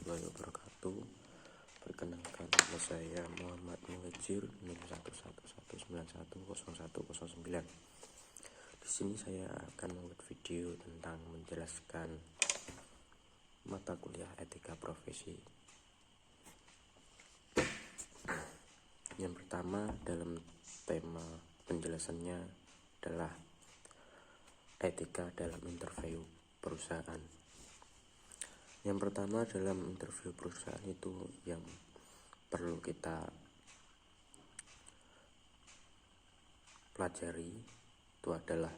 warahmatullahi wabarakatuh. Perkenalkan, nama saya Muhammad Muhajir, NIM 111910109. Di sini saya akan membuat video tentang menjelaskan mata kuliah etika profesi. Yang pertama dalam tema penjelasannya adalah etika dalam interview perusahaan. Yang pertama dalam interview perusahaan itu yang perlu kita pelajari itu adalah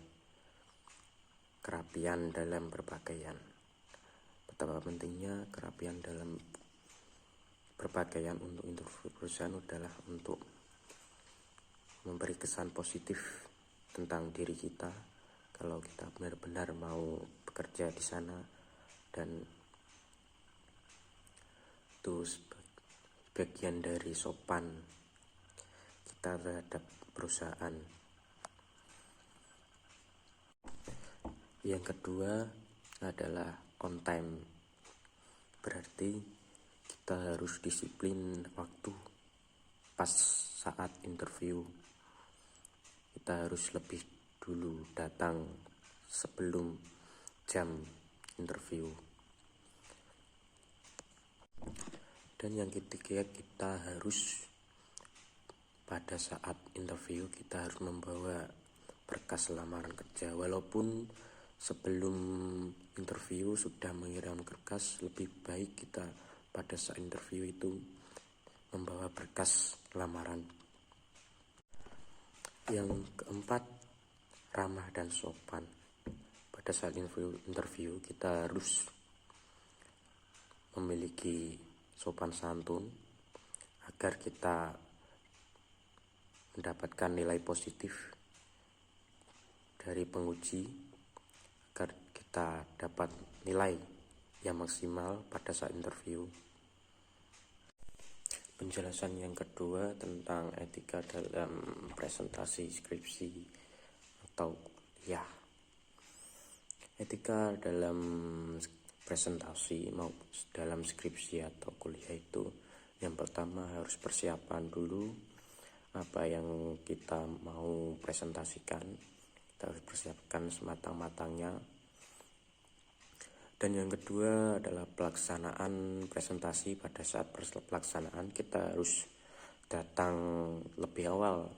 kerapian dalam berpakaian. Betapa pentingnya kerapian dalam berpakaian untuk interview perusahaan adalah untuk memberi kesan positif tentang diri kita kalau kita benar-benar mau bekerja di sana, dan itu bagian dari sopan kita terhadap perusahaan. Yang kedua adalah on time, berarti kita harus disiplin waktu pas saat interview. Kita harus lebih dulu datang sebelum jam interview. Dan yang ketiga, kita harus pada saat interview kita harus membawa berkas lamaran kerja. Walaupun sebelum interview sudah mengirim berkas, lebih baik kita pada saat interview itu membawa berkas lamaran. Yang keempat, ramah dan sopan. Pada saat interview kita harus memiliki sopan santun agar kita mendapatkan nilai positif dari penguji, agar kita dapat nilai yang maksimal pada saat interview. Penjelasan yang kedua tentang etika dalam presentasi skripsi atau kuliah. Etika dalam presentasi maupun dalam skripsi atau kuliah itu yang pertama harus persiapan dulu apa yang kita mau presentasikan. Kita harus persiapkan sematang-matangnya. Dan yang kedua adalah pelaksanaan presentasi. Pada saat pelaksanaan kita harus datang lebih awal.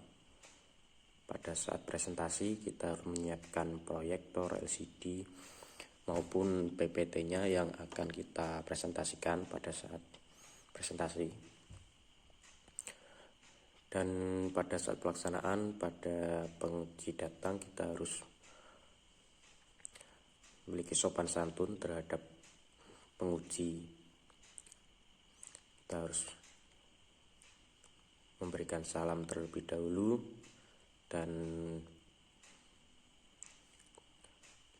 Pada saat presentasi kita harus menyiapkan proyektor LCD maupun PPT-nya yang akan kita presentasikan pada saat presentasi. Dan pada saat pelaksanaan, pada penguji datang kita harus memiliki sopan santun terhadap penguji. Kita harus memberikan salam terlebih dahulu, dan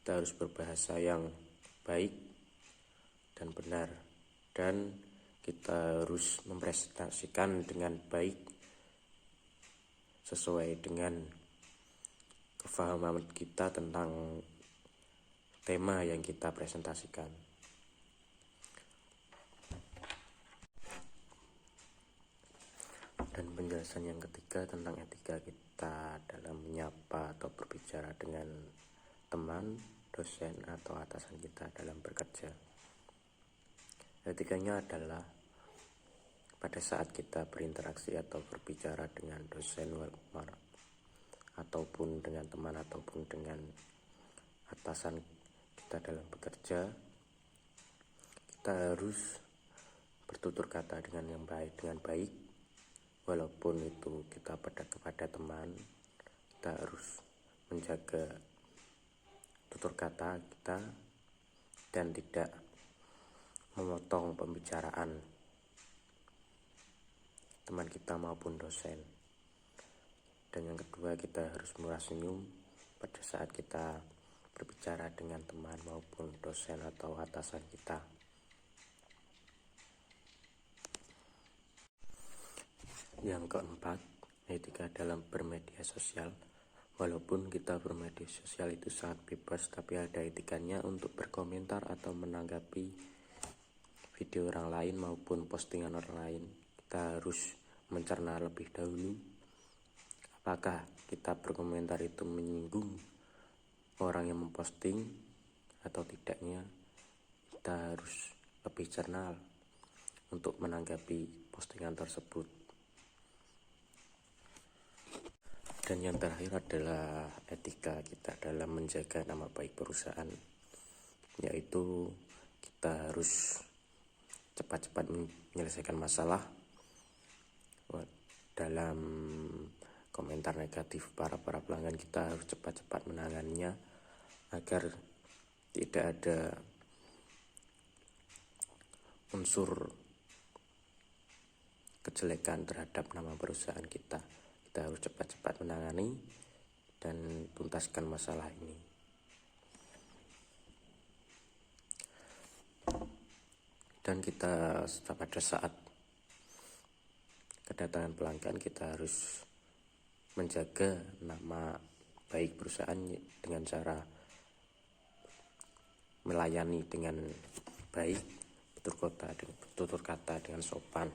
kita harus berbahasa yang baik dan benar, dan kita harus mempresentasikan dengan baik sesuai dengan kefahaman kita tentang tema yang kita presentasikan. Dan penjelasan yang ketiga tentang etika kita dalam menyapa atau berbicara dengan teman, dosen, atau atasan kita dalam bekerja. Etikanya adalah pada saat kita berinteraksi atau berbicara dengan dosen ataupun dengan teman ataupun dengan atasan kita dalam bekerja, kita harus bertutur kata dengan yang baik, walaupun itu kita kepada teman. Kita harus menjaga tutur kata kita dan tidak memotong pembicaraan teman kita maupun dosen. Dan yang kedua, kita harus murah senyum pada saat kita berbicara dengan teman maupun dosen atau atasan kita. Yang keempat, etika dalam bermedia sosial. Walaupun kita bermedia sosial itu sangat bebas, tapi ada etikanya untuk berkomentar atau menanggapi video orang lain maupun postingan orang lain. Kita harus mencerna lebih dahulu apakah kita berkomentar itu menyinggung orang yang memposting atau tidaknya. Kita harus lebih cerna untuk menanggapi postingan tersebut. Dan yang terakhir adalah etika kita dalam menjaga nama baik perusahaan, yaitu kita harus cepat-cepat menyelesaikan masalah. Dalam komentar negatif para pelanggan, kita harus cepat-cepat menanganinya agar tidak ada unsur kejelekan terhadap nama perusahaan kita. Kita harus cepat-cepat menangani dan tuntaskan masalah ini. Dan kita pada saat kedatangan pelanggan, kita harus menjaga nama baik perusahaan dengan cara melayani dengan baik, tutur kata dengan sopan.